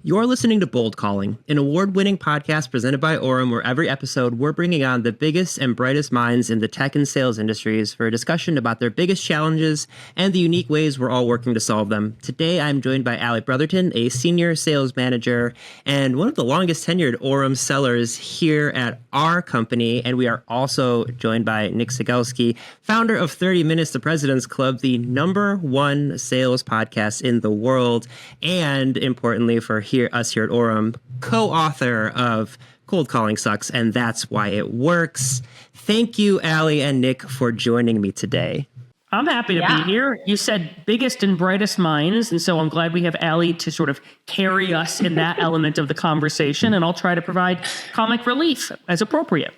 You're listening to Bold Calling, an award-winning podcast presented by Orum, where every episode we're bringing on the biggest and brightest minds in the tech and sales industries for a discussion about their biggest challenges and the unique ways we're all working to solve them. Today, I'm joined by Allie Brotherton, a senior sales manager and one of the longest tenured Orum sellers here at our company. And we are also joined by Nick Cegelski, founder of 30 Minutes to President's Club, the #1 sales podcast in the world, and importantly for us here at Orum, co-author of Cold Calling Sucks, and That's Why It Works. Thank you, Allie and Nick, for joining me today. I'm happy to be here. You said biggest and brightest minds, and so I'm glad we have Allie to sort of carry us in that element of the conversation, and I'll try to provide comic relief as appropriate.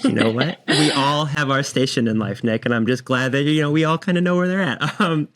You know what? We all have our station in life, Nick, and I'm just glad that, we all kind of know where they're at.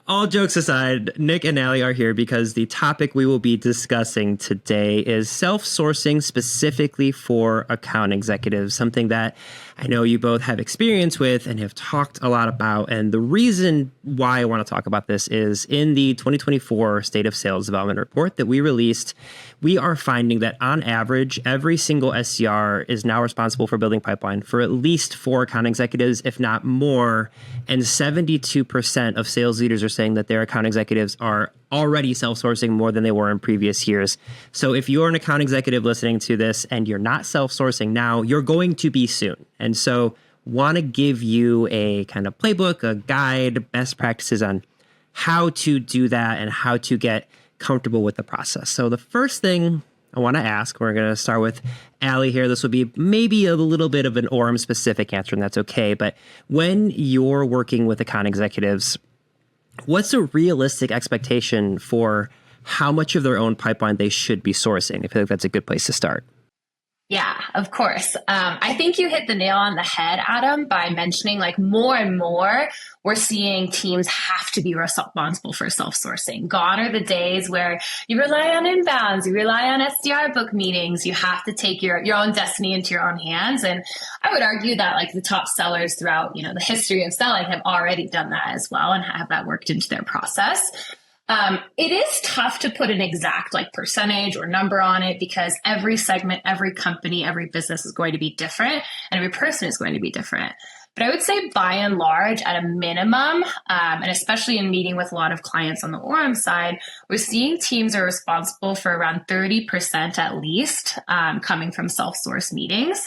All jokes aside, Nick and Allie are here because the topic we will be discussing today is self-sourcing specifically for account executives, something that I know you both have experience with and have talked a lot about. And the reason why I want to talk about this is in the 2024 State of Sales Development Report that we released, we are finding that on average, every single SDR is now responsible for building pipeline for at least 4 account executives, if not more. And 72% of sales leaders are saying that their account executives are already self-sourcing more than they were in previous years. So if you're an account executive listening to this and you're not self-sourcing now, you're going to be soon. And so want to give you a kind of playbook, a guide, best practices on how to do that and how to get comfortable with the process. So the first thing I want to ask, we're going to start with Allie here. This will be maybe a little bit of an Orum specific answer, and that's okay. But when you're working with account executives, what's a realistic expectation for how much of their own pipeline they should be sourcing? I feel like that's a good place to start. Yeah, of course. I think you hit the nail on the head, Adam, by mentioning more and more, we're seeing teams have to be responsible for self-sourcing. Gone are the days where you rely on inbounds, you rely on SDR book meetings. You have to take your own destiny into your own hands. And I would argue that the top sellers throughout, the history of selling have already done that as well and have that worked into their process. It is tough to put an exact percentage or number on it because every segment, every company, every business is going to be different and every person is going to be different. But I would say by and large, at a minimum, and especially in meeting with a lot of clients on the Orum side, we're seeing teams are responsible for around 30% at least coming from self-source meetings.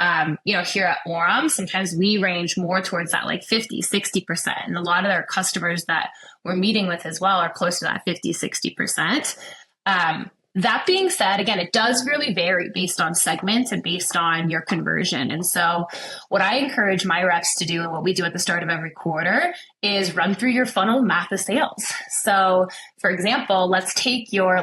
Here at Orum, sometimes we range more towards that 50, 60%. And a lot of our customers that we're meeting with as well are close to that 50, 60%. That being said, again, it does really vary based on segments and based on your conversion. And so what I encourage my reps to do and what we do at the start of every quarter is run through your funnel math of sales. So for example, let's take your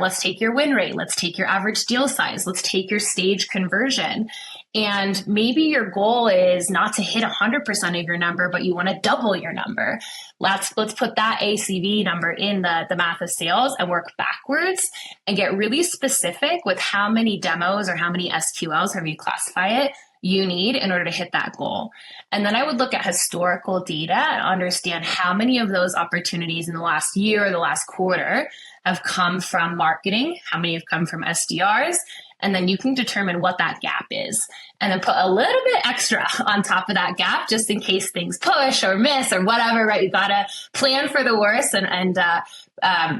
win rate. Let's take your average deal size. Let's take your stage conversion. And maybe your goal is not to hit 100% of your number, but you want to double your number. Let's put that ACV number in the math of sales and work backwards and get really specific with how many demos or how many SQLs, however you classify it, you need in order to hit that goal. And then I would look at historical data and understand how many of those opportunities in the last year or the last quarter have come from marketing, how many have come from SDRs, and then you can determine what that gap is. And then put a little bit extra on top of that gap, just in case things push or miss or whatever, right? You got to plan for the worst and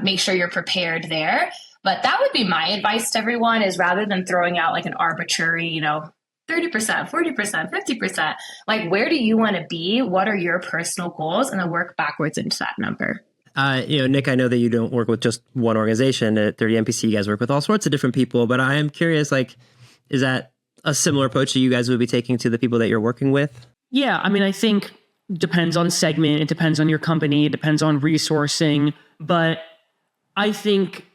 make sure you're prepared there. But that would be my advice to everyone is rather than throwing out an arbitrary, 30%, 40%, 50%, where do you want to be? What are your personal goals? And then work backwards into that number. Nick, I know that you don't work with just one organization at 30 MPC. You guys work with all sorts of different people, but I am curious, is that a similar approach that you guys would be taking to the people that you're working with? Yeah, I think it depends on segment, it depends on your company, it depends on resourcing, but I think,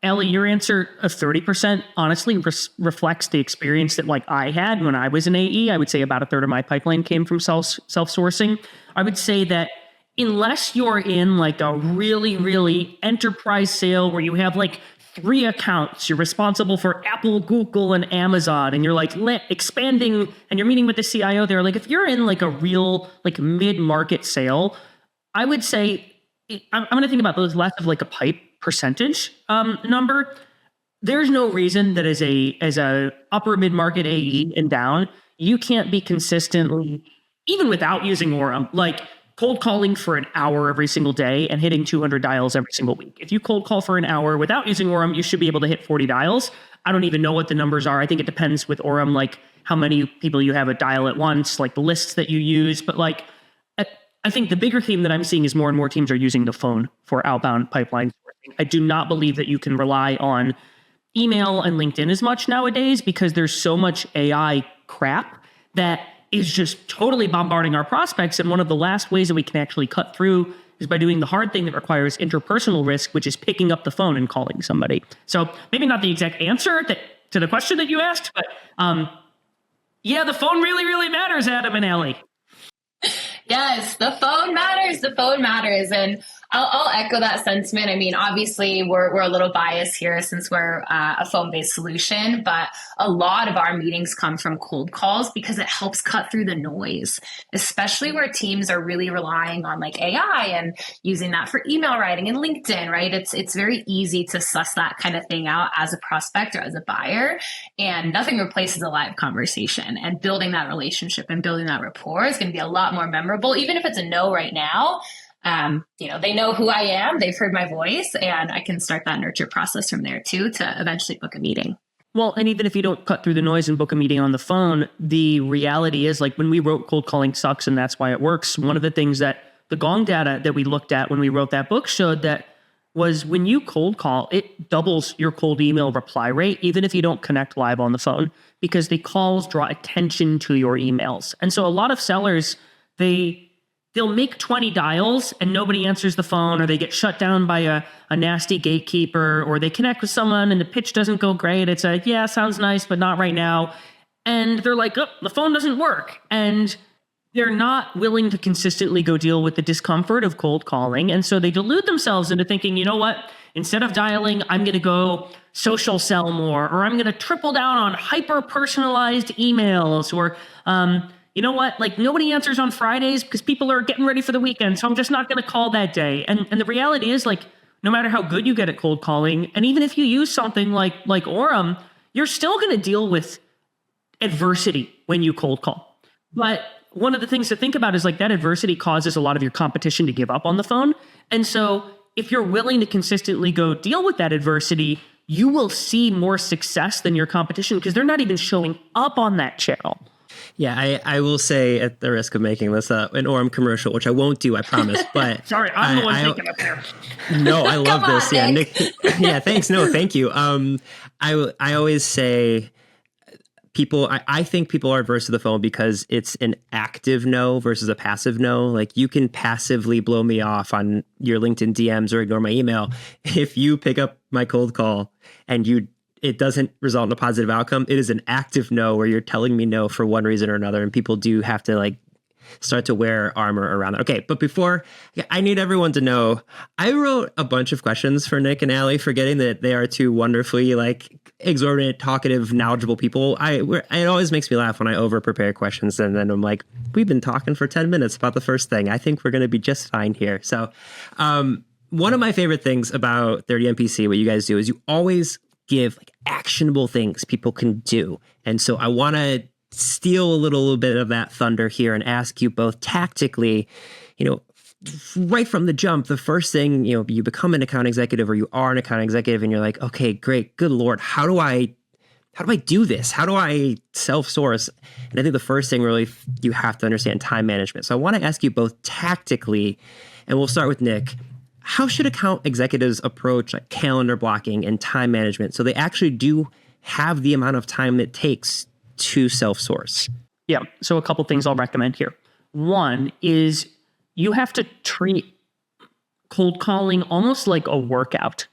Ellie, your answer of 30% honestly reflects the experience that I had when I was an AE. I would say about a third of my pipeline came from self-sourcing. I would say that unless you're in a really, really enterprise sale where you have 3 accounts, you're responsible for Apple, Google, and Amazon, and you're expanding and you're meeting with the CIO there. If you're in a real mid-market sale, I would say I'm going to think about those less of a pipe percentage number. there's no reason that as a upper mid-market AE and down, you can't be consistently, even without using Orum, like cold calling for an hour every single day and hitting 200 dials every single week. If you cold call for an hour without using Orum, you should be able to hit 40 dials. I don't even know what the numbers are. I think it depends with Orum, like how many people you have a dial at once, like the lists that you use. But like, I think the bigger theme that I'm seeing is more and more teams are using the phone for outbound pipeline sourcing. I do not believe that you can rely on email and LinkedIn as much nowadays because there's so much AI crap that is just totally bombarding our prospects. And one of the last ways that we can actually cut through is by doing the hard thing that requires interpersonal risk, which is picking up the phone and calling somebody. So maybe not the exact answer to the question that you asked, but yeah, the phone really, really matters, Adam and Allie. Yes, the phone matters. The phone matters. And I'll echo that sentiment. I mean, obviously, we're a little biased here since we're a phone-based solution, but a lot of our meetings come from cold calls because it helps cut through the noise, especially where teams are really relying on like AI and using that for email writing and LinkedIn, right? It's very easy to suss that kind of thing out as a prospect or as a buyer, and nothing replaces a live conversation. And building that relationship and building that rapport is going to be a lot more memorable, even if it's a no right now. They know who I am, they've heard my voice, and I can start that nurture process from there too to eventually book a meeting. Well, and even if you don't cut through the noise and book a meeting on the phone, the reality is like when we wrote Cold Calling Sucks and That's Why It Works, one of the things that the Gong data that we looked at when we wrote that book showed that was when you cold call, it doubles your cold email reply rate, even if you don't connect live on the phone, because the calls draw attention to your emails. And so a lot of sellers, they'll make 20 dials and nobody answers the phone, or they get shut down by a nasty gatekeeper, or they connect with someone and the pitch doesn't go great. It's yeah, sounds nice, but not right now. And they're like, oh, the phone doesn't work. And they're not willing to consistently go deal with the discomfort of cold calling. And so they delude themselves into thinking, you know what, instead of dialing, I'm going to go social sell more, or I'm going to triple down on hyper personalized emails, or, you know what? Like nobody answers on Fridays because people are getting ready for the weekend. So I'm just not going to call that day. And the reality is like, no matter how good you get at cold calling, and even if you use something like Orum, you're still going to deal with adversity when you cold call. But one of the things to think about is like that adversity causes a lot of your competition to give up on the phone. And so if you're willing to consistently go deal with that adversity, you will see more success than your competition because they're not even showing up on that channel. Yeah, I will say at the risk of making this an Orum commercial, which I won't do, I promise. But sorry, I'm the one thinking up there. No, I love Come this. on, Yeah, Nick. Yeah, thanks. No, thank you. I always say I think people are adverse to the phone because it's an active no versus a passive no. Like you can passively blow me off on your LinkedIn DMs or ignore my email. If you pick up my cold call and it doesn't result in a positive outcome, it is an active no where you're telling me no for one reason or another. And people do have to like start to wear armor around it. Okay, but before, I need everyone to know, I wrote a bunch of questions for Nick and Allie, forgetting that they are two wonderfully like exorbitant, talkative, knowledgeable people. It always makes me laugh when I over prepare questions and then I'm like, we've been talking for 10 minutes about the first thing. I think we're going to be just fine here. So one of my favorite things about 30 MPC, what you guys do is you always give like actionable things people can do. And so I want to steal a little bit of that thunder here and ask you both tactically, right from the jump, the first thing, you become an account executive or you are an account executive and you're like, okay, great, good Lord, how do I do this? How do I self-source? And I think the first thing really you have to understand time management. So I want to ask you both tactically, and we'll start with Nick. How should account executives approach like calendar blocking and time management so they actually do have the amount of time it takes to self-source? Yeah. So a couple things I'll recommend here. One is you have to treat cold calling almost like a workout.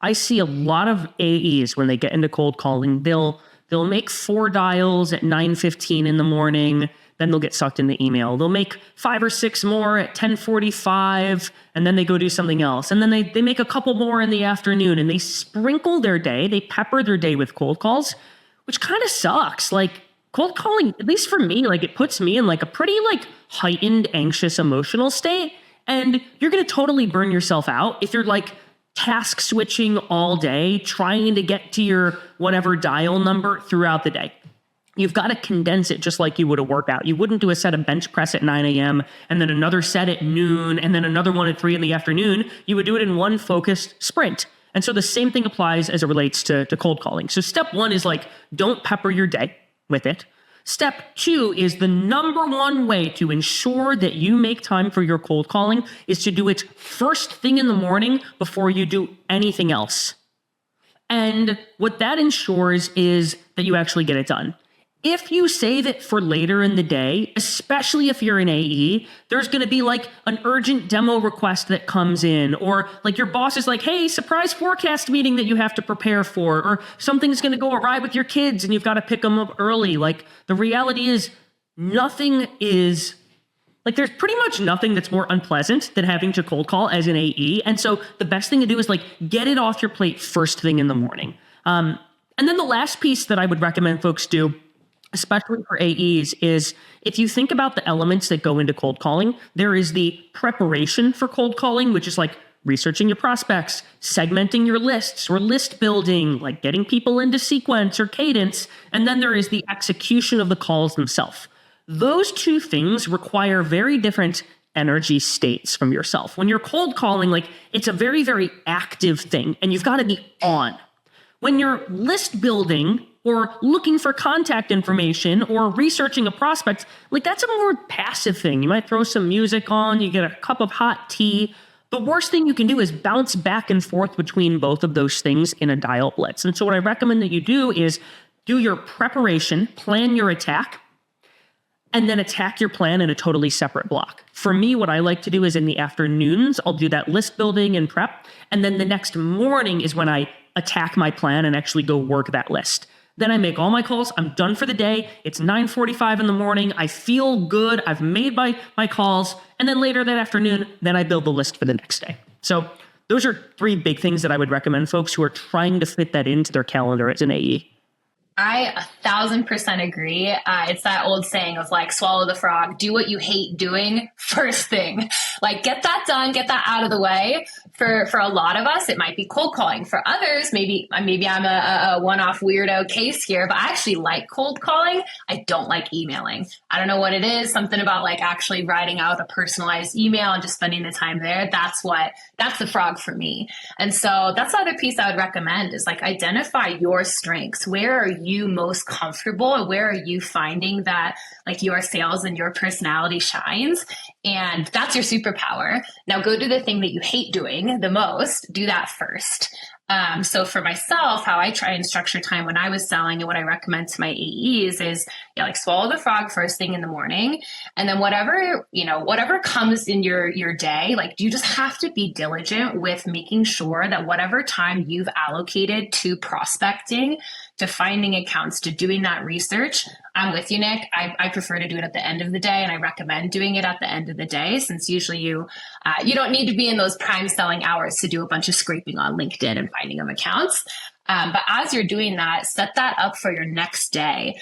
I see a lot of AEs when they get into cold calling, they'll make 4 dials at 9:15 in the morning, then they'll get sucked into email. They'll make 5 or 6 more at 10:45, and then they go do something else. And then they make a couple more in the afternoon, and they sprinkle their day, they pepper their day with cold calls, which kind of sucks. Like cold calling, at least for me, like it puts me in like a pretty like heightened, anxious, emotional state. And you're going to totally burn yourself out if you're like task switching all day, trying to get to your whatever dial number throughout the day. You've got to condense it just like you would a workout. You wouldn't do a set of bench press at 9 a.m. and then another set at noon and then another one at 3 in the afternoon. You would do it in one focused sprint. And so the same thing applies as it relates to cold calling. So step one is like, don't pepper your day with it. Step two is the number one way to ensure that you make time for your cold calling is to do it first thing in the morning before you do anything else. And what that ensures is that you actually get it done. If you save it for later in the day, especially if you're an AE, there's going to be like an urgent demo request that comes in, or like your boss is like, hey, surprise forecast meeting that you have to prepare for, or something's going to go awry with your kids and you've got to pick them up early. Like the reality is there's pretty much nothing that's more unpleasant than having to cold call as an AE. And so the best thing to do is like get it off your plate first thing in the morning. And then the last piece that I would recommend folks do, especially for AEs, is if you think about the elements that go into cold calling, there is the preparation for cold calling, which is like researching your prospects, segmenting your lists or list building, like getting people into sequence or cadence. And then there is the execution of the calls themselves. Those two things require very different energy states from yourself. When you're cold calling, like it's a very, very active thing and you've got to be on. When you're list building or looking for contact information or researching a prospect, like that's a more passive thing. You might throw some music on, you get a cup of hot tea. The worst thing you can do is bounce back and forth between both of those things in a dial blitz. And so what I recommend that you do is do your preparation, plan your attack, and then attack your plan in a totally separate block. For me, what I like to do is in the afternoons, I'll do that list building and prep. And then the next morning is when I attack my plan and actually go work that list. Then I make all my calls. I'm done for the day. It's 9:45 in the morning. I feel good. I've made my calls. And then later that afternoon, then I build the list for the next day. So those are three big things that I would recommend folks who are trying to fit that into their calendar as an AE. I 1,000% agree. It's that old saying of like, swallow the frog, do what you hate doing first thing. Like get that done, get that out of the way. For a lot of us, it might be cold calling. For others, maybe I'm a one-off weirdo case here, but I actually like cold calling. I don't like emailing. I don't know what it is. Something about like actually writing out a personalized email and just spending the time there. That's the frog for me. And so that's the other piece I would recommend is like identify your strengths. Where are you most comfortable and where are you finding that like your sales and your personality shines? And that's your superpower. Now go do the thing that you hate doing the most. Do that first. So for myself, how I try and structure time when I was selling and what I recommend to my AEs is like swallow the frog first thing in the morning. And then whatever comes in your day, like you just have to be diligent with making sure that whatever time you've allocated to prospecting, to finding accounts, to doing that research, I'm with you, Nick. I prefer to do it at the end of the day, and I recommend doing it at the end of the day, since usually you don't need to be in those prime selling hours to do a bunch of scraping on LinkedIn and finding them accounts. But as you're doing that, set that up for your next day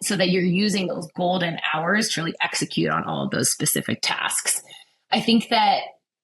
so that you're using those golden hours to really execute on all of those specific tasks. I think that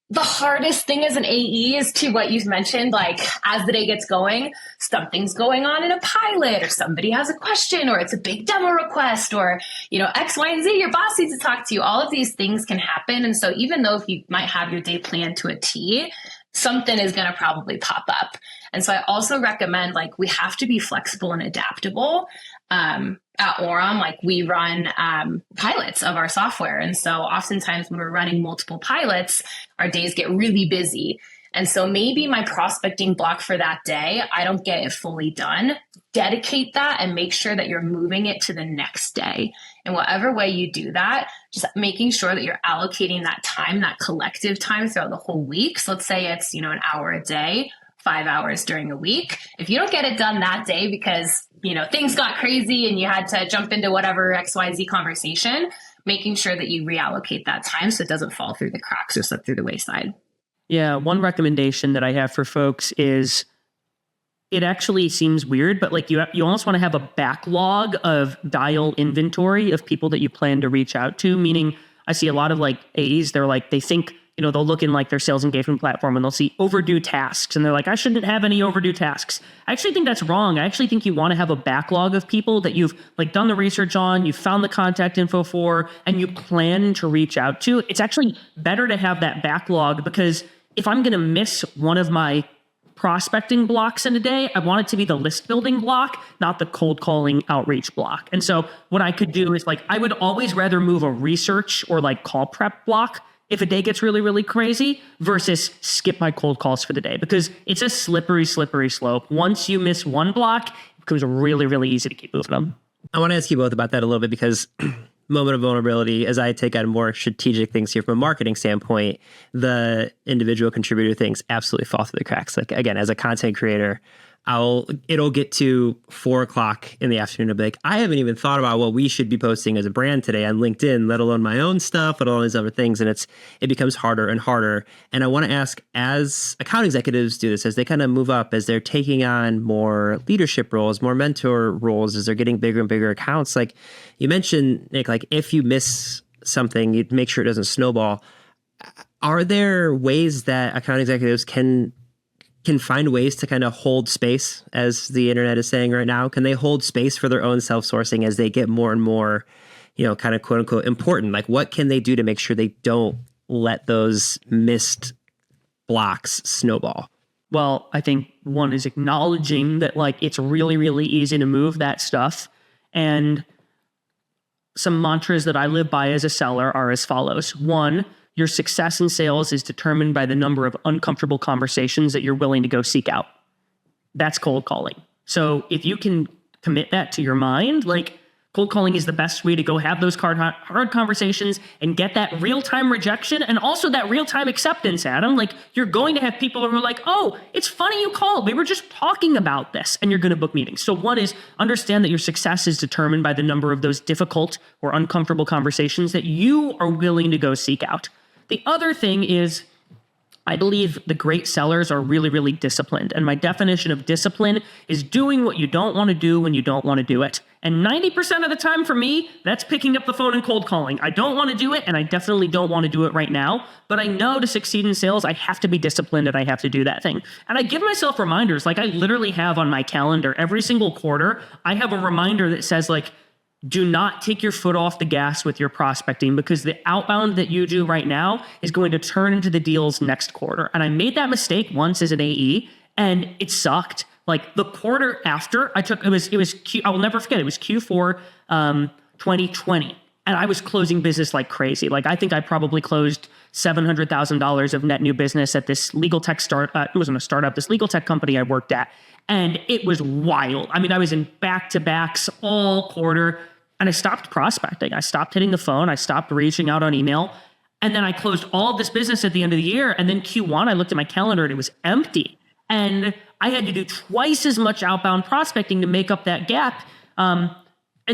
the hardest thing as an AE is to what you've mentioned, like as the day gets going, something's going on in a pilot or somebody has a question or it's a big demo request or, X, Y, and Z, your boss needs to talk to you. All of these things can happen. And so even though if you might have your day planned to a T, something is going to probably pop up. And so I also recommend like we have to be flexible and adaptable. At Orum, like we run pilots of our software. And so oftentimes when we're running multiple pilots, our days get really busy. And so maybe my prospecting block for that day, I don't get it fully done. Dedicate that and make sure that you're moving it to the next day. And whatever way you do that, just making sure that you're allocating that time, that collective time throughout the whole week. So let's say it's, an hour a day, 5 hours during a week. If you don't get it done that day because, things got crazy and you had to jump into whatever XYZ conversation, making sure that you reallocate that time so it doesn't fall through the cracks or slip through the wayside. Yeah, one recommendation that I have for folks is it actually seems weird, but like you almost want to have a backlog of dial inventory of people that you plan to reach out to, meaning I see a lot of like AEs, they think, they'll look in like their sales engagement platform and they'll see overdue tasks. And they're like, I shouldn't have any overdue tasks. I actually think that's wrong. I actually think you want to have a backlog of people that you've like done the research on, you've found the contact info for, and you plan to reach out to. It's actually better to have that backlog, because if I'm going to miss one of my prospecting blocks in a day, I want it to be the list building block, not the cold calling outreach block. And so what I could do is like, I would always rather move a research or like call prep block if a day gets really, really crazy, versus skip my cold calls for the day, because it's a slippery slope. Once you miss one block, it becomes really, really easy to keep moving them. I want to ask you both about that a little bit, because moment of vulnerability, as I take on more strategic things here from a marketing standpoint, the individual contributor things absolutely fall through the cracks. Like, again, as a content creator, it'll get to 4:00 in the afternoon. I'll be like, I haven't even thought about what we should be posting as a brand today on LinkedIn, let alone my own stuff, and all these other things. And it becomes harder and harder. And I want to ask, as account executives do this, as they kind of move up, as they're taking on more leadership roles, more mentor roles, as they're getting bigger and bigger accounts, like you mentioned, Nick, like if you miss something, you make sure it doesn't snowball. Are there ways that account executives can find ways to kind of hold space, as the internet is saying right now? Can they hold space for their own self-sourcing as they get more and more, kind of quote unquote important? Like, what can they do to make sure they don't let those missed blocks snowball? Well, I think one is acknowledging that like it's really, really easy to move that stuff. And some mantras that I live by as a seller are as follows. One, your success in sales is determined by the number of uncomfortable conversations that you're willing to go seek out. That's cold calling. So if you can commit that to your mind, like cold calling is the best way to go have those hard conversations and get that real-time rejection and also that real-time acceptance, Adam. Like you're going to have people who are like, oh, it's funny you called. We were just talking about this, and you're going to book meetings. So one is understand that your success is determined by the number of those difficult or uncomfortable conversations that you are willing to go seek out. The other thing is, I believe the great sellers are really, really disciplined. And my definition of discipline is doing what you don't want to do when you don't want to do it. And 90% of the time for me, that's picking up the phone and cold calling. I don't want to do it, and I definitely don't want to do it right now. But I know to succeed in sales, I have to be disciplined and I have to do that thing. And I give myself reminders. Like I literally have on my calendar every single quarter, I have a reminder that says like, do not take your foot off the gas with your prospecting, because the outbound that you do right now is going to turn into the deals next quarter. And I made that mistake once as an AE, and it sucked. Like the quarter after I took, I will never forget, it was Q4 2020. And I was closing business like crazy. Like I think I probably closed $700,000 of net new business at this legal tech it wasn't a startup, this legal tech company I worked at. And it was wild. I mean, I was in back-to-backs all quarter. And I stopped prospecting. I stopped hitting the phone. I stopped reaching out on email. And then I closed all of this business at the end of the year. And then Q1, I looked at my calendar and it was empty. And I had to do twice as much outbound prospecting to make up that gap. And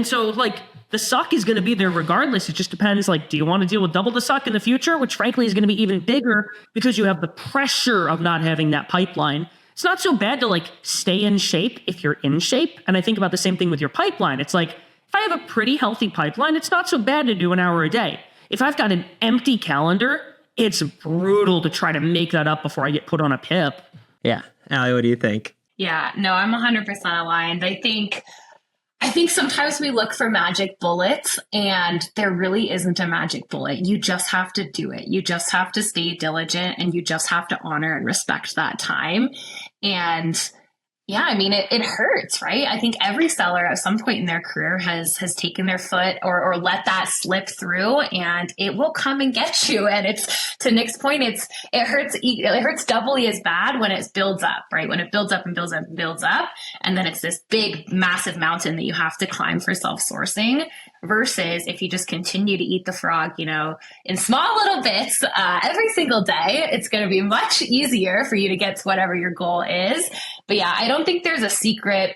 so like the suck is going to be there regardless. It just depends. Like, do you want to deal with double the suck in the future? Which frankly is going to be even bigger because you have the pressure of not having that pipeline. It's not so bad to like stay in shape if you're in shape. And I think about the same thing with your pipeline. It's like, if I have a pretty healthy pipeline, it's not so bad to do an hour a day. If I've got an empty calendar, it's brutal to try to make that up before I get put on a PIP. Yeah. Allie, what do you think? Yeah, no, I'm 100% aligned. I think sometimes we look for magic bullets, and there really isn't a magic bullet. You just have to do it. You just have to stay diligent, and you just have to honor and respect that time. And yeah, I mean, it hurts, right? I think every seller at some point in their career has taken their foot or let that slip through, and it will come and get you. And it's, to Nick's point, it hurts doubly as bad when it builds up, right? When it builds up and builds up and builds up, and then it's this big, massive mountain that you have to climb for self-sourcing. Versus if you just continue to eat the frog, in small little bits every single day, it's going to be much easier for you to get to whatever your goal is. But yeah, I don't think there's a secret,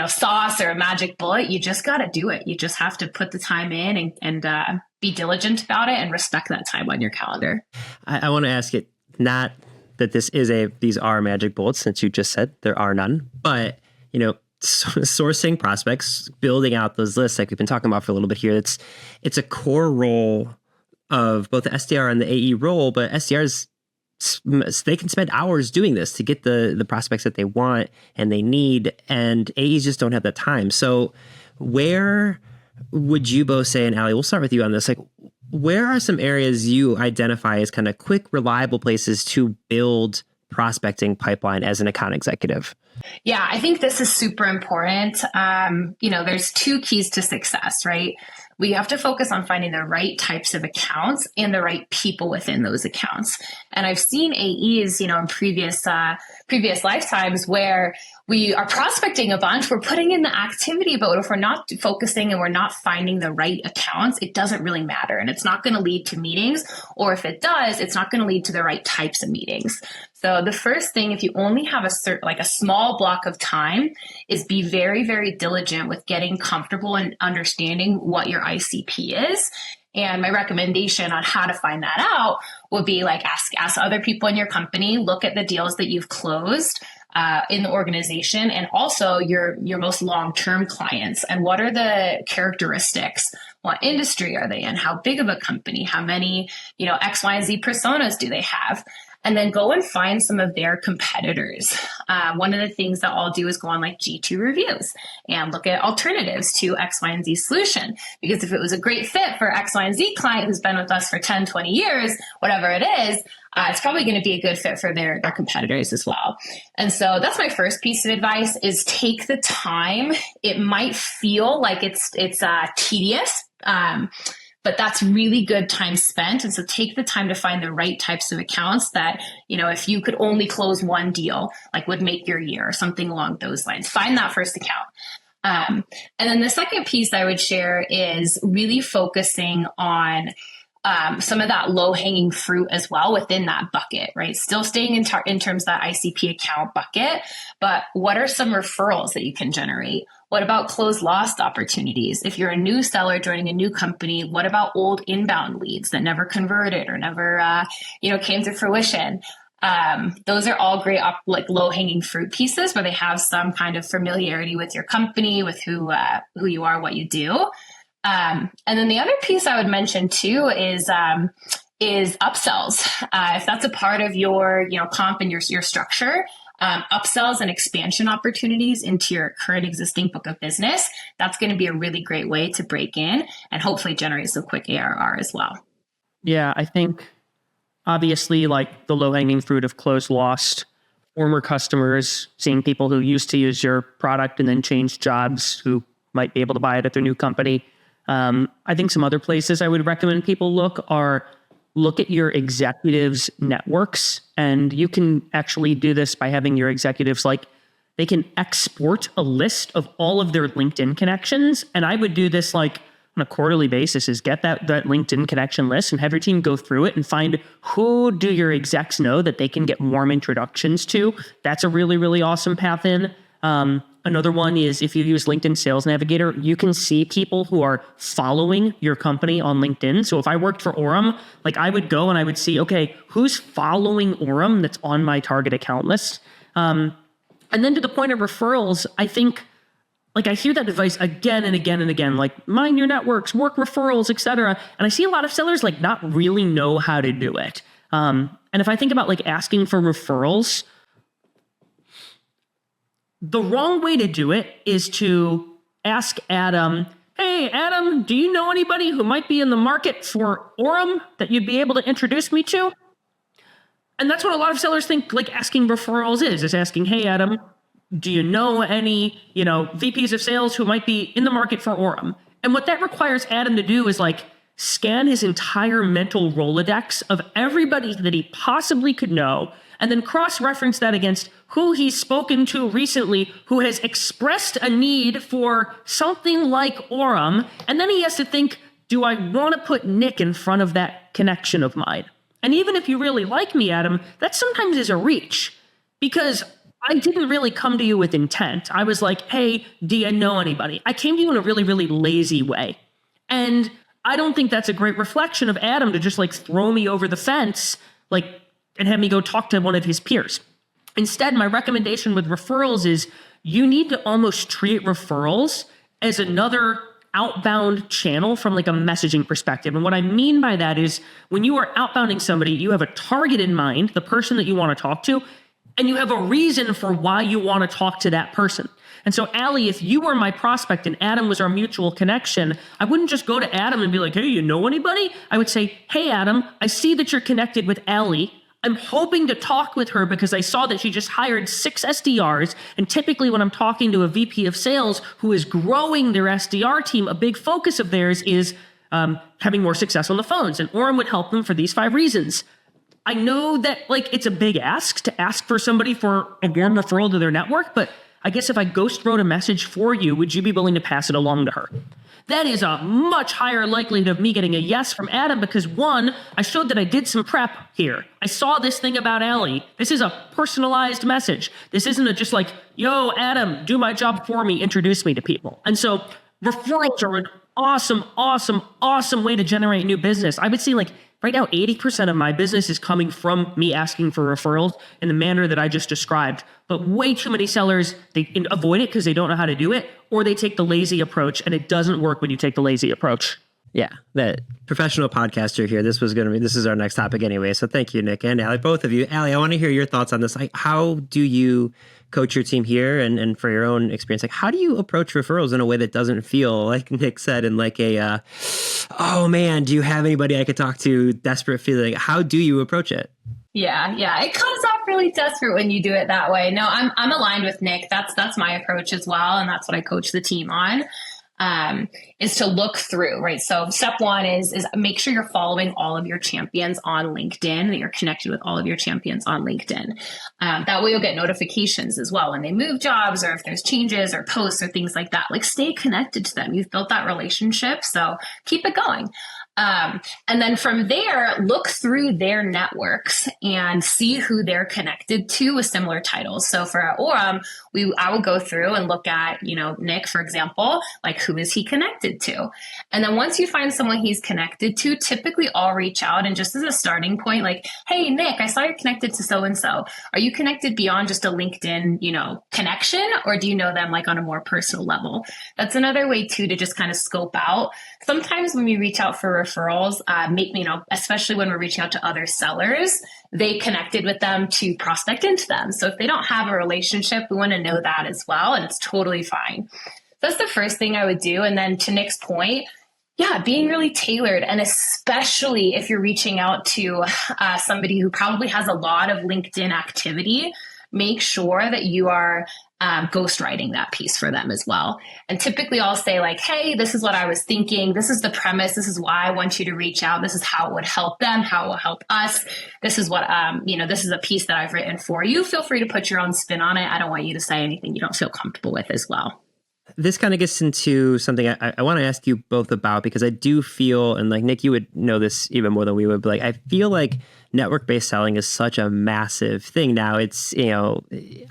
sauce or a magic bullet. You just got to do it. You just have to put the time in and be diligent about it and respect that time on your calendar. I want to ask it, not that these are magic bullets, since you just said there are none, but, sourcing prospects, building out those lists like we've been talking about for a little bit here, it's a core role of both the SDR and the AE role, but SDRs, they can spend hours doing this to get the prospects that they want and they need, and AEs just don't have the time. So where would you both say, and Allie, we'll start with you on this, like, where are some areas you identify as kind of quick, reliable places to build prospecting pipeline as an account executive? Yeah, I think this is super important. There's two keys to success, right? We have to focus on finding the right types of accounts and the right people within those accounts. And I've seen AEs, in previous lifetimes where we are prospecting a bunch, we're putting in the activity, but if we're not focusing and we're not finding the right accounts, it doesn't really matter. And it's not going to lead to meetings, or if it does, it's not going to lead to the right types of meetings. So the first thing, if you only have a small block of time, is be very, very diligent with getting comfortable and understanding what your ICP is. And my recommendation on how to find that out would be like ask other people in your company, look at the deals that you've closed in the organization, and also your most long-term clients, and what are the characteristics? What industry are they in? How big of a company? How many, X, Y, and Z personas do they have? And then go and find some of their competitors. One of the things that I'll do is go on like G2 reviews and look at alternatives to X, Y, and Z solution. Because if it was a great fit for X, Y, and Z client who's been with us for 10, 20 years, whatever it is, it's probably going to be a good fit for their competitors as well. And so that's my first piece of advice, is take the time. It might feel like it's tedious, but that's really good time spent. And so take the time to find the right types of accounts that, if you could only close one deal, like would make your year or something along those lines. Find that first account. And then the second piece I would share is really focusing on some of that low-hanging fruit as well within that bucket, right? Still staying in terms of that ICP account bucket, but what are some referrals that you can generate? What about closed lost opportunities? If you're a new seller joining a new company, what about old inbound leads that never converted or never, came to fruition? Those are all great, low-hanging fruit pieces where they have some kind of familiarity with your company, with who you are, what you do. And then the other piece I would mention too is upsells. If that's a part of your, comp and your structure, upsells and expansion opportunities into your current existing book of business, that's going to be a really great way to break in and hopefully generate some quick ARR as well. Yeah, I think obviously like the low-hanging fruit of closed lost, former customers, seeing people who used to use your product and then changed jobs who might be able to buy it at their new company. I think some other places I would recommend people look at your executives' networks, and you can actually do this by having your executives, they can export a list of all of their LinkedIn connections. And I would do this on a quarterly basis, is get that LinkedIn connection list and have your team go through it and find who do your execs know that they can get warm introductions to. That's a really, really awesome path in. Another one is if you use LinkedIn Sales Navigator, you can see people who are following your company on LinkedIn. So if I worked for Orum, I would go and I would see, okay, who's following Orum that's on my target account list? And then to the point of referrals, I think, I hear that advice again and again and again, mind your networks, work referrals, et cetera. And I see a lot of sellers not really know how to do it. And if I think about asking for referrals, the wrong way to do it is to ask Adam, hey, Adam, do you know anybody who might be in the market for Orum that you'd be able to introduce me to? And that's what a lot of sellers think asking referrals is asking, hey, Adam, do you know any, VPs of sales who might be in the market for Orum? And what that requires Adam to do is scan his entire mental Rolodex of everybody that he possibly could know, and then cross-reference that against who he's spoken to recently who has expressed a need for something like Orum. And then he has to think, do I want to put Nick in front of that connection of mine? And even if you really like me, Adam, that sometimes is a reach, because I didn't really come to you with intent. I was like, hey, do you know anybody? I came to you in a really, really lazy way. And I don't think that's a great reflection of Adam to just throw me over the fence, and have me go talk to one of his peers. Instead, my recommendation with referrals is you need to almost treat referrals as another outbound channel from like a messaging perspective. And what I mean by that is when you are outbounding somebody, you have a target in mind, the person that you want to talk to, and you have a reason for why you want to talk to that person. And so, Allie, if you were my prospect and Adam was our mutual connection, I wouldn't just go to Adam and be like, hey, you know anybody? I would say, hey, Adam, I see that you're connected with Allie. I'm hoping to talk with her because I saw that she just hired 6 SDRs. And typically when I'm talking to a VP of sales who is growing their SDR team, a big focus of theirs is having more success on the phones. And Orum would help them for these 5 reasons. I know that like it's a big ask to ask for somebody for a warm referral to their network, but I guess if I ghost wrote a message for you, would you be willing to pass it along to her? That is a much higher likelihood of me getting a yes from Adam because 1, I showed that I did some prep here. I saw this thing about Allie. This is a personalized message. This isn't just like, yo, Adam, do my job for me, introduce me to people. And so referrals are an awesome way to generate new business. I would say like right now, 80% of my business is coming from me asking for referrals in the manner that I just described. But way too many sellers, they avoid it because they don't know how to do it, or they take the lazy approach, and it doesn't work when you take the lazy approach. Yeah, that professional podcaster here. This is our next topic anyway. So thank you, Nick and Allie, both of you. Allie, I want to hear your thoughts on this. Like, how do you coach your team here and for your own experience? Like, how do you approach referrals in a way that doesn't feel, like Nick said, in like a, oh man, do you have anybody I could talk to? Desperate feeling. How do you approach it? Yeah. It comes off really desperate when you do it that way. No, I'm aligned with Nick. That's my approach as well. And that's what I coach the team on. Is to look through, right? So step 1 is make sure you're following all of your champions on LinkedIn, that you're connected with all of your champions on LinkedIn. That way you'll get notifications as well when they move jobs or if there's changes or posts or things like that. Like stay connected to them. You've built that relationship, so keep it going. And then from there, look through their networks and see who they're connected to with similar titles. So for Orum, I will go through and look at, Nick, for example, like who is he connected to? And then once you find someone he's connected to, typically I'll reach out and just as a starting point, like, hey, Nick, I saw you're connected to so-and-so. Are you connected beyond just a LinkedIn, connection, or do you know them like on a more personal level? That's another way too, to just kind of scope out. Sometimes when we reach out for referrals, especially when we're reaching out to other sellers, they connected with them to prospect into them. So if they don't have a relationship, we want to know that as well. And it's totally fine. That's the first thing I would do. And then to Nick's point, being really tailored. And especially if you're reaching out to somebody who probably has a lot of LinkedIn activity, make sure that you are ghostwriting that piece for them as well. And typically I'll say like, hey, this is what I was thinking. This is the premise. This is why I want you to reach out. This is how it would help them, how it will help us. This is what, this is a piece that I've written for you. Feel free to put your own spin on it. I don't want you to say anything you don't feel comfortable with as well. This kind of gets into something I want to ask you both about, because I do feel, and like Nick, you would know this even more than we would, but like I feel like network-based selling is such a massive thing now. It's,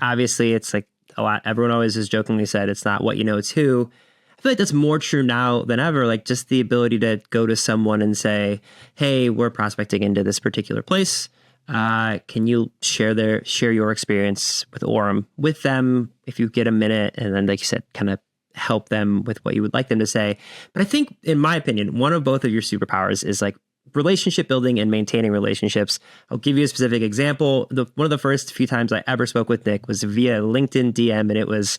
obviously it's like a lot, everyone always has jokingly said it's not what you know, it's who. I feel like that's more true now than ever. Like just the ability to go to someone and say, hey, we're prospecting into this particular place. Can you share your experience with Orum with them if you get a minute? And then, like you said, kind of help them with what you would like them to say. But I think, in my opinion, one of both of your superpowers is like relationship building and maintaining relationships. I'll give you a specific example. One of the first few times I ever spoke with Nick was via LinkedIn DM, and it was,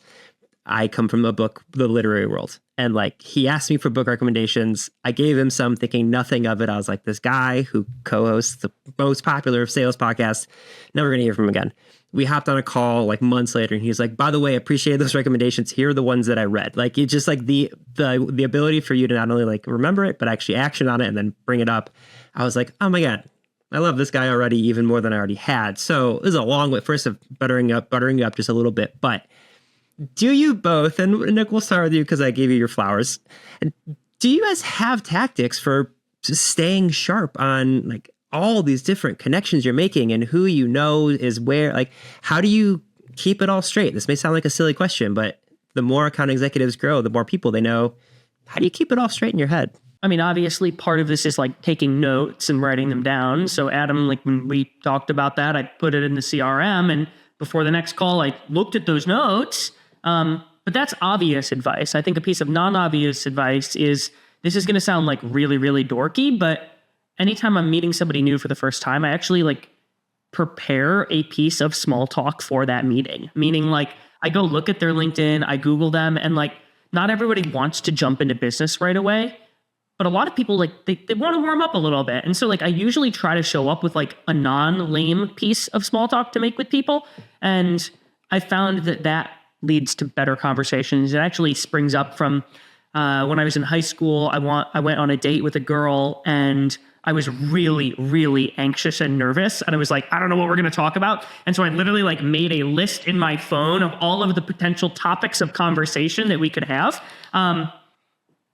I come from a book, The Literary World. And like, he asked me for book recommendations. I gave him some, thinking nothing of it. I was like, this guy who co-hosts the most popular sales podcast, never going to hear from him again. We hopped on a call like months later, and he's like, by the way, I appreciate those recommendations. Here are the ones that I read. Like, it's just like the ability for you to not only like remember it, but actually action on it and then bring it up. I was like, oh my God, I love this guy already, even more than I already had. So this is a long way, first of buttering you up just a little bit, but do you both, and Nick, we'll start with you because I gave you your flowers. Do you guys have tactics for staying sharp on like all these different connections you're making and who you know is where? Like, how do you keep it all straight? This may sound like a silly question, but the more account executives grow, the more people they know. How do you keep it all straight in your head? I mean, obviously part of this is like taking notes and writing them down. So Adam, like when we talked about that, I put it in the CRM, and before the next call, I looked at those notes. But that's obvious advice. I think a piece of non-obvious advice is, this is going to sound like really, really dorky, but anytime I'm meeting somebody new for the first time, I actually like prepare a piece of small talk for that meeting. Meaning like I go look at their LinkedIn, I Google them, and like not everybody wants to jump into business right away. But a lot of people like they want to warm up a little bit. And so like I usually try to show up with like a non-lame piece of small talk to make with people. And I found that leads to better conversations. It actually springs up from when I was in high school. I went on a date with a girl, and I was really, really anxious and nervous. And I was like, I don't know what we're going to talk about. And so I literally like made a list in my phone of all of the potential topics of conversation that we could have. And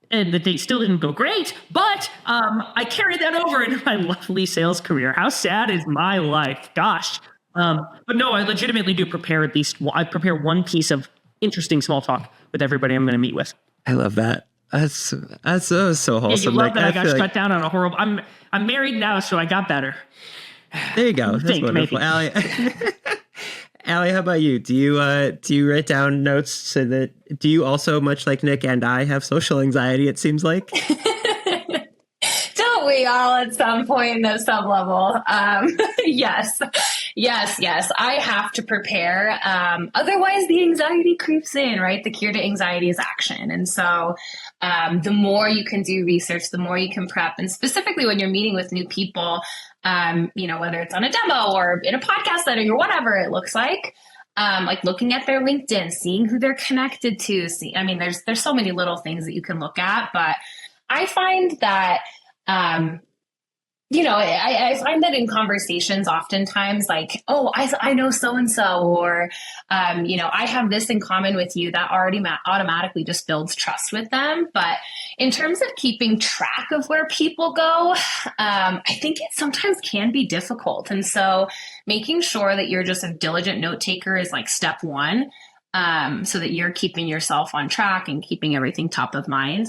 the date still didn't go great, but I carried that over into my lovely sales career. How sad is my life? Gosh. But no, I legitimately do prepare I prepare one piece of interesting small talk with everybody I'm going to meet with. I love that. That's so wholesome. Yeah, you love like, that I got shut like, down on a horrible... I'm married now, so I got better. There you go. That's wonderful. Allie, Allie, how about you? Do you write down notes so that, do you also, much like Nick and I, have social anxiety, it seems like? Don't we all at some point at some level? Yes. I have to prepare. Otherwise the anxiety creeps in, right? The cure to anxiety is action. And so the more you can do research, the more you can prep. And specifically when you're meeting with new people, whether it's on a demo or in a podcast setting or whatever it looks like looking at their LinkedIn, seeing who they're connected to. There's so many little things that you can look at, but I find that, I find that in conversations oftentimes like, oh, I know so-and-so, or, I have this in common with you, that already automatically just builds trust with them. But in terms of keeping track of where people go, I think it sometimes can be difficult. And so making sure that you're just a diligent note taker is like step one, so that you're keeping yourself on track and keeping everything top of mind.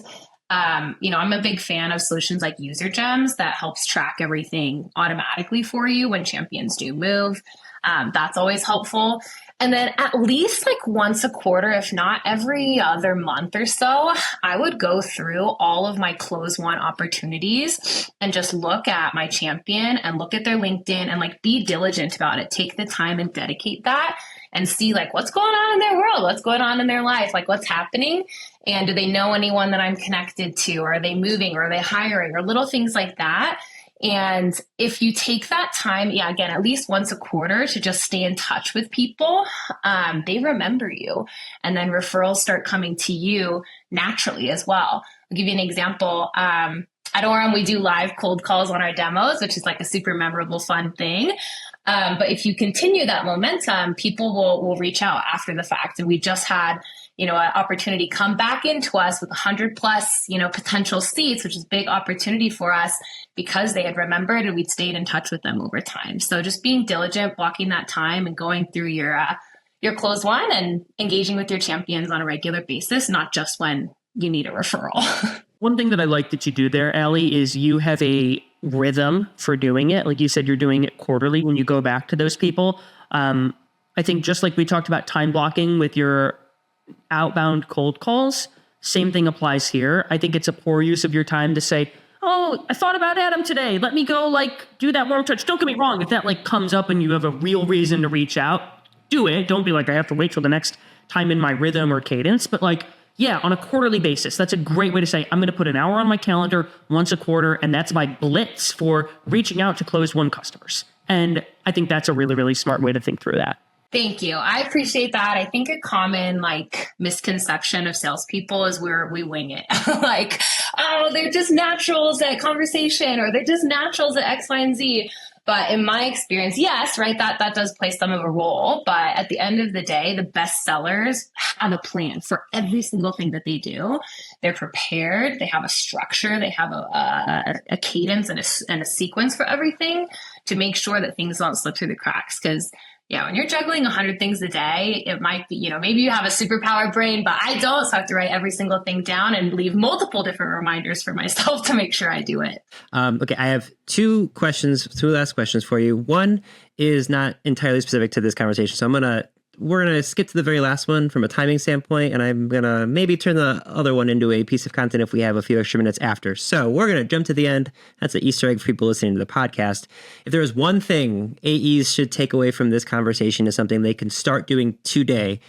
I'm a big fan of solutions like User Gems that helps track everything automatically for you when champions do move. That's always helpful. And then at least like once a quarter, if not every other month or so, I would go through all of my close one opportunities and just look at my champion and look at their LinkedIn and like be diligent about it. Take the time and dedicate that and see like what's going on in their world, what's going on in their life, like what's happening. And do they know anyone that I'm connected to? Or are they moving? Or are they hiring? Or little things like that. And if you take that time, again, at least once a quarter to just stay in touch with people, they remember you. And then referrals start coming to you naturally as well. I'll give you an example. At Orum, we do live cold calls on our demos, which is like a super memorable, fun thing. But if you continue that momentum, people will reach out after the fact. And we just had an opportunity come back into us with 100 plus, potential seats, which is a big opportunity for us because they had remembered and we'd stayed in touch with them over time. So just being diligent, blocking that time and going through your close one and engaging with your champions on a regular basis, not just when you need a referral. One thing that I like that you do there, Allie, is you have a rhythm for doing it. Like you said, you're doing it quarterly when you go back to those people. I think just like we talked about time blocking with your outbound cold calls, same thing applies here. I think it's a poor use of your time to say, oh, I thought about Adam today. Let me go do that warm touch. Don't get me wrong. If that comes up and you have a real reason to reach out, do it. Don't be like, I have to wait till the next time in my rhythm or cadence. But on a quarterly basis, that's a great way to say, I'm going to put an hour on my calendar once a quarter. And that's my blitz for reaching out to close one customers. And I think that's a really, really smart way to think through that. Thank you. I appreciate that. I think a common misconception of salespeople is we wing it. They're just naturals at conversation, or they're just naturals at X, Y, and Z. But in my experience, yes, right, that does play some of a role. But at the end of the day, the best sellers have a plan for every single thing that they do. They're prepared. They have a structure. They have a cadence and a sequence for everything to make sure that things don't slip through the cracks. Because when you're juggling 100 things a day, it might be, maybe you have a superpower brain, but I don't. So I have to write every single thing down and leave multiple different reminders for myself to make sure I do it. Okay, I have two last questions for you. One is not entirely specific to this conversation, so I'm going to we're going to skip to the very last one from a timing standpoint, and I'm going to maybe turn the other one into a piece of content if we have a few extra minutes after. So we're going to jump to the end. That's an Easter egg for people listening to the podcast. If there is one thing AEs should take away from this conversation is something they can start doing today.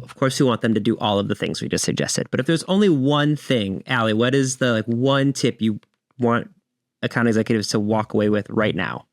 Of course, we want them to do all of the things we just suggested. But if there's only one thing, Allie, what is the one tip you want account executives to walk away with right now?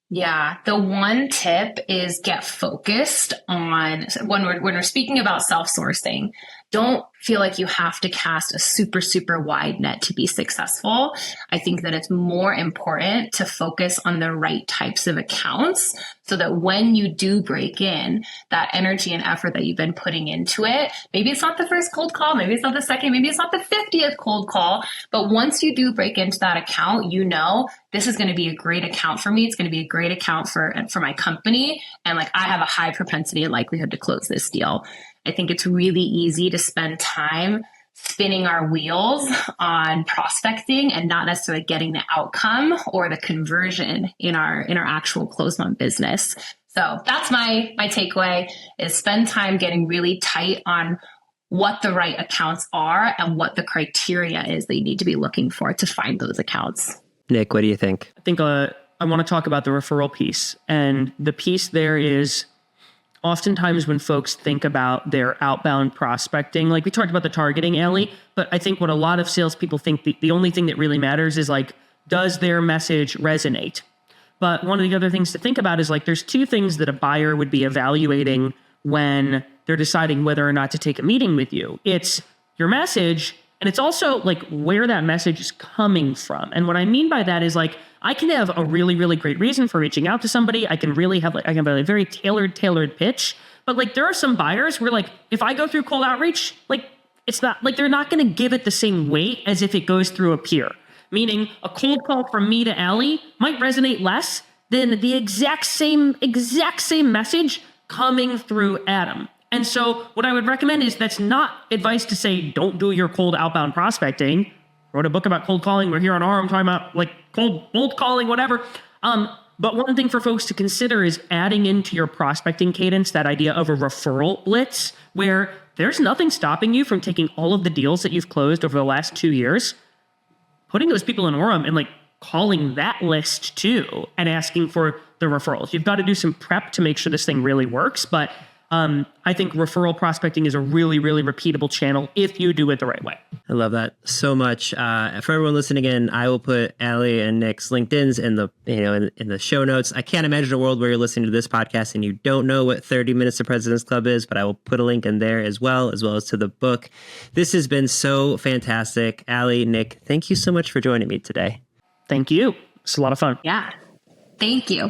Yeah, the one tip is get focused on when we're speaking about self-sourcing, don't feel like you have to cast a super, super wide net to be successful. I think that it's more important to focus on the right types of accounts so that when you do break in, that energy and effort that you've been putting into it, maybe it's not the first cold call, maybe it's not the second, maybe it's not the 50th cold call, but once you do break into that account, you know, this is going to be a great account for me. It's going to be a great account for my company. And like, I have a high propensity and likelihood to close this deal. I think it's really easy to spend time spinning our wheels on prospecting and not necessarily getting the outcome or the conversion in our actual closed month business. So that's my takeaway is spend time getting really tight on what the right accounts are and what the criteria is that you need to be looking for to find those accounts. Nick, what do you think? I think I want to talk about the referral piece. And the piece there is oftentimes when folks think about their outbound prospecting, like we talked about the targeting, Allie, but I think what a lot of salespeople think the only thing that really matters is like, does their message resonate? But one of the other things to think about is like, there's two things that a buyer would be evaluating when they're deciding whether or not to take a meeting with you. It's your message, and it's also like where that message is coming from. And what I mean by that is like, I can have a really, really great reason for reaching out to somebody. I can have a very tailored pitch. But like, there are some buyers where like, if I go through cold outreach, like it's not like they're not going to give it the same weight as if it goes through a peer. Meaning a cold call from me to Allie might resonate less than the exact same message coming through Adam. And so what I would recommend is that's not advice to say, don't do your cold outbound prospecting. Wrote a book about cold calling. We're here on Orum talking about like cold calling, whatever. But one thing for folks to consider is adding into your prospecting cadence that idea of a referral blitz, where there's nothing stopping you from taking all of the deals that you've closed over the last 2 years, putting those people in Orum and like calling that list too and asking for the referrals. You've got to do some prep to make sure this thing really works, but I think referral prospecting is a really, really repeatable channel if you do it the right way. I love that so much. For everyone listening in, I will put Allie and Nick's LinkedIn's in the show notes. I can't imagine a world where you're listening to this podcast and you don't know what 30 Minutes to President's Club is, but I will put a link in there as well as to the book. This has been so fantastic. Allie, Nick, thank you so much for joining me today. Thank you. It's a lot of fun. Yeah. Thank you.